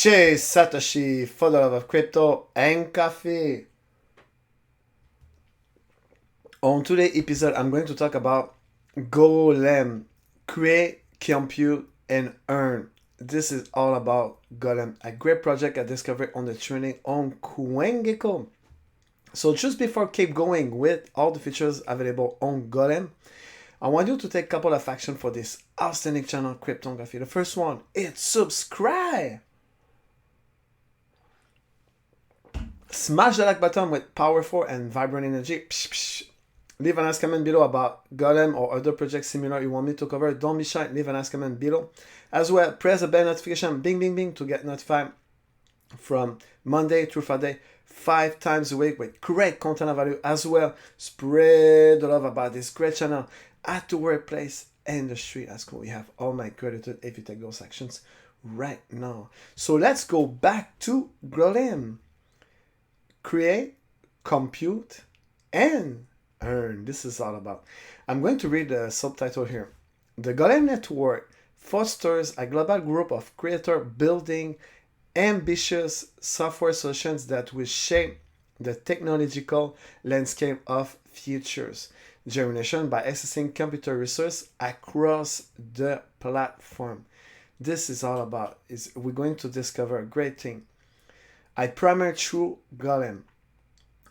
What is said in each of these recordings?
Chez Satoshi for the love of crypto and coffee. On today's episode, I'm going to talk about Golem, create, compute, and earn. This is all about Golem, a great project I discovered on the training on CoinGecko. So just before I keep going with all the features available on Golem, I want you to take a couple of actions for this outstanding channel, Cryptography. The first one is subscribe. Smash the like button with powerful and vibrant energy. Psh, psh. Leave a nice comment below about Golem or other projects similar you want me to cover. Don't be shy, leave a nice comment below. As well, press the bell notification, bing, bing, bing, to get notified from Monday through Friday, 5 times a week with great content of value. As well, spread the love about this great channel at the workplace and the street. That's cool. We have all my gratitude if you take those actions right now. So let's go back to Golem. Create, compute, and earn. This is all about. I'm going to read the subtitle here. The Golem network fosters a global group of creators building ambitious software solutions that will shape the technological landscape of futures generation by accessing computer resources across the platform. This is all about. We're going to discover a great thing. I primer through Golem.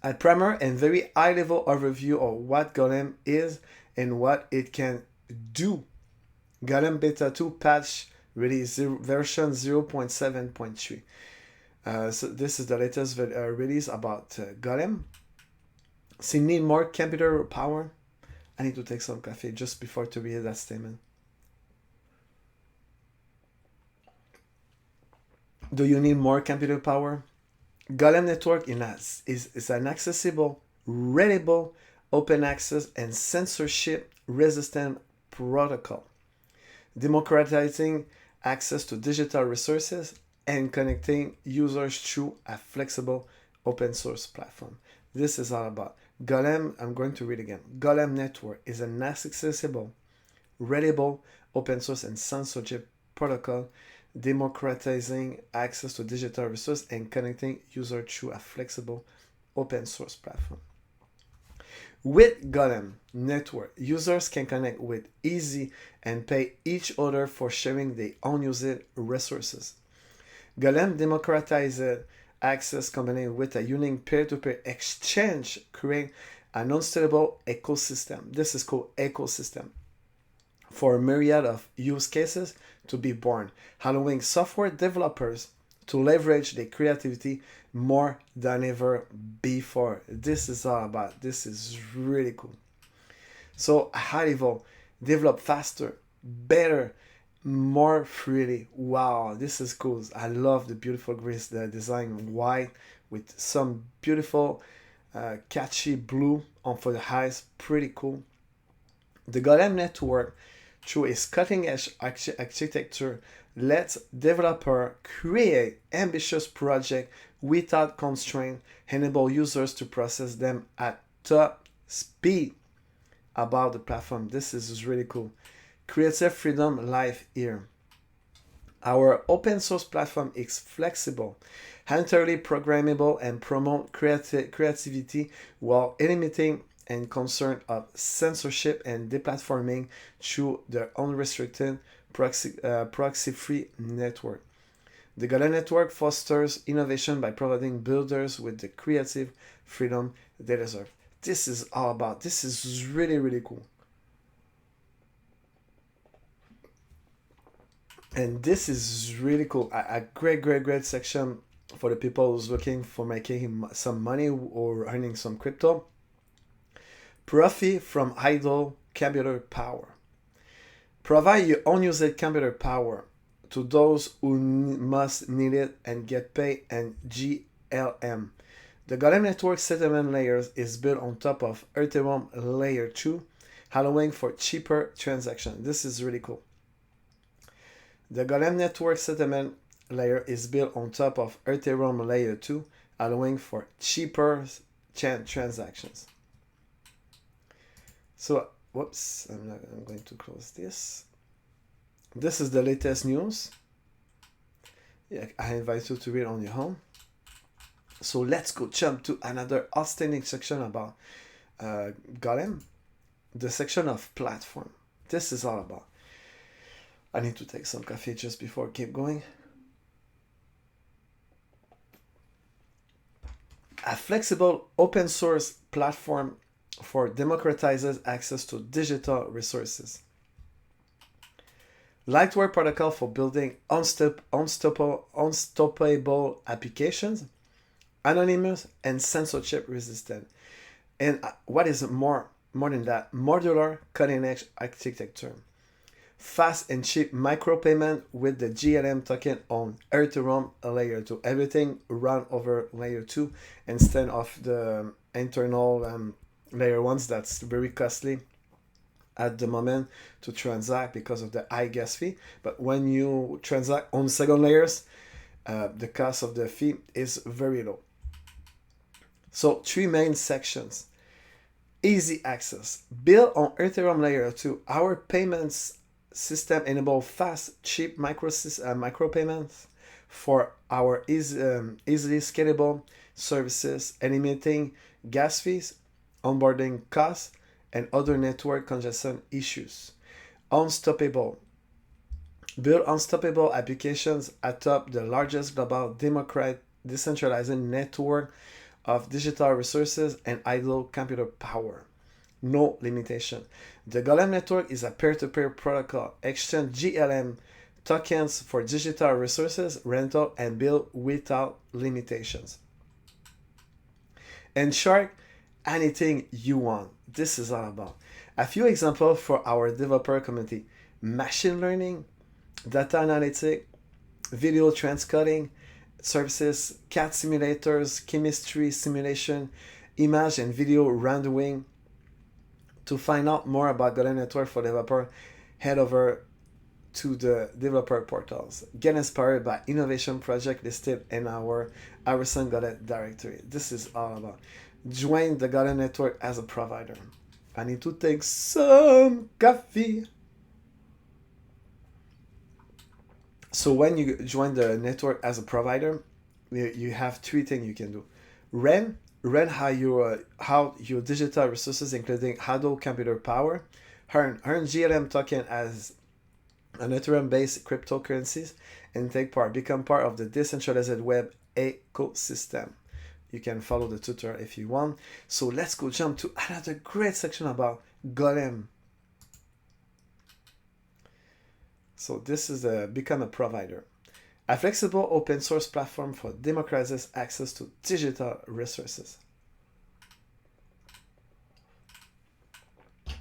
A primer and very high-level overview of what Golem is and what it can do. Golem Beta 2 patch release version 0.7.3. So this is the latest release about Golem. So you need more computer power. I need to take some coffee just before to read that statement. Do you need more computer power? Golem Network is an accessible, readable, open access, and censorship-resistant protocol, democratizing access to digital resources and connecting users through a flexible open source platform. This is all about. Golem, I'm going to read again. Golem Network is an accessible, readable, open source, and censorship protocol, democratizing access to digital resources and connecting users through a flexible open source platform. With Golem Network, users can connect with easy and pay each other for sharing their unused resources. Golem democratized access combined with a unique peer-to-peer exchange create an unstable ecosystem. This is called ecosystem for a myriad of use cases to be born, allowing software developers to leverage their creativity more than ever before. This is all about. This is really cool. So high level, develop faster, better, more freely. Wow, this is cool. I love the beautiful grids, the design white with some beautiful catchy blue on for the eyes. Pretty cool. The Golem network, through its cutting-edge architecture, lets developers create ambitious projects without constraint, enable users to process them at top speed. About the platform, this is really cool. Creative freedom live here. Our open source platform is flexible, entirely programmable, and promote creativity while eliminating and concern of censorship and deplatforming through the unrestricted proxy-free network. The Golem network fosters innovation by providing builders with the creative freedom they deserve. This is all about. This is really, really cool. And this is really cool. A great section for the people who's looking for making some money or earning some crypto. Profit from idle computer power. Provide your unused computer power to those who must need it and get paid in GLM. The Golem network settlement layer is built on top of Ethereum layer 2, allowing for cheaper transactions. This is really cool. The Golem network settlement layer is built on top of Ethereum layer 2, allowing for cheaper transactions. So, whoops, I'm going to close this. This is the latest news. Yeah, I invite you to read on your own. So let's go jump to another outstanding section about Golem, the section of platform. This is all about. I need to take some coffee just before I keep going. A flexible open source platform for democratizes access to digital resources. Lightweight protocol for building unstoppable applications, anonymous and censorship resistant. And what is more than that, modular cutting edge architecture. Fast and cheap micropayment with the GLM token on Ethereum layer 2. Everything run over layer 2 instead of the internal layer 1s that's very costly at the moment to transact because of the high gas fee. But when you transact on second layers, the cost of the fee is very low. So 3 main sections. Easy access. Built on Ethereum layer 2, our payments system enable fast, cheap micropayments for our easily scalable services, eliminating gas fees, onboarding costs, and other network congestion issues. Unstoppable. Build unstoppable applications atop the largest global decentralized network of digital resources and idle computer power. No limitation. The Golem network is a peer-to-peer protocol. Exchange GLM tokens for digital resources, rental, and build without limitations. In short, anything you want. This is all about. A few examples for our developer community. Machine learning, data analytics, video transcoding services, CAD simulators, chemistry simulation, image and video rendering. To find out more about Golem Network for developer, head over to the developer portals. Get inspired by innovation project listed in our Harrison Golem directory. This is all about. Join the Golem Network as a provider. I need to take some coffee. So when you join the network as a provider, you have 3 things you can do. Rent how your digital resources, including idle computer power. Earn GLM token as an Ethereum-based cryptocurrencies, and become part of the decentralized web ecosystem. You can follow the tutorial if you want. So let's go jump to another great section about Golem. So this is become a provider. A flexible open source platform for democratizes access to digital resources.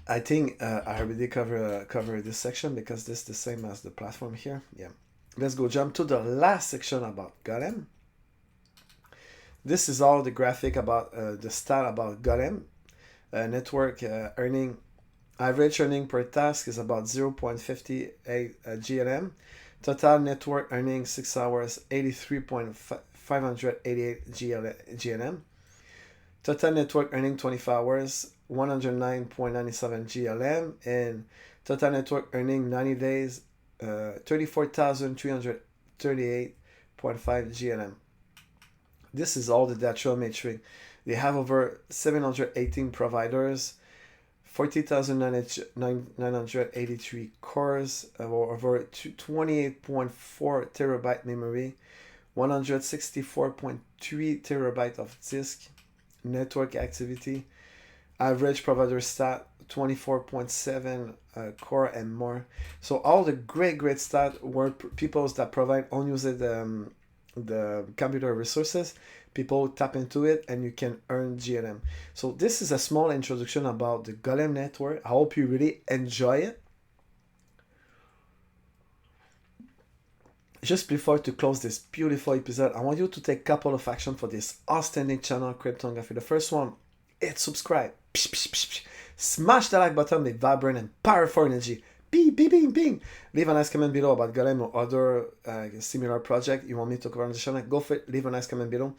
I think I already cover this section because this is the same as the platform here. Yeah. Let's go jump to the last section about Golem. This is all the graphic about the stat about Golem. Network earning, average earning per task is about 0.58 GLM. Total network earning 6 hours, 83.588 GLM. Total network earning 24 hours, 109.97 GLM. And total network earning 90 days, 34,338.5 GLM. This is all the data metric. They have over 718 providers, 40,983 cores, over 28.4 terabyte memory, 164.3 terabyte of disk, network activity, average provider stat 24.7 core and more. So all the great stat were people that provide unused the computer resources. People tap into it and you can earn GLM. So this is a small introduction about the Golem network. I hope you really enjoy it. Just before to close this beautiful episode, I want you to take a couple of actions for this outstanding channel, Cryptography. The first one, hit subscribe. Smash the like button with vibrant and powerful energy. Bing, bing, bing, bing. Leave a nice comment below about Golem or other similar project you want me to cover on the channel. Go for it. Leave a nice comment below.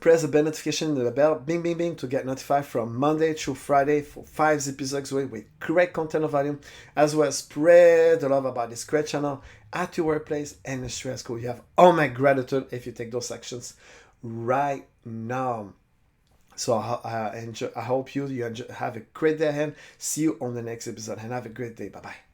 Press the notification the bell, bing, bing, bing, to get notified from Monday through Friday for 5 episodes with great content of value, as well as spread the love about this great channel at your workplace and the stress school. You have all my gratitude if you take those actions right now. So I hope you have a great day ahead. See you on the next episode and have a great day. Bye-bye.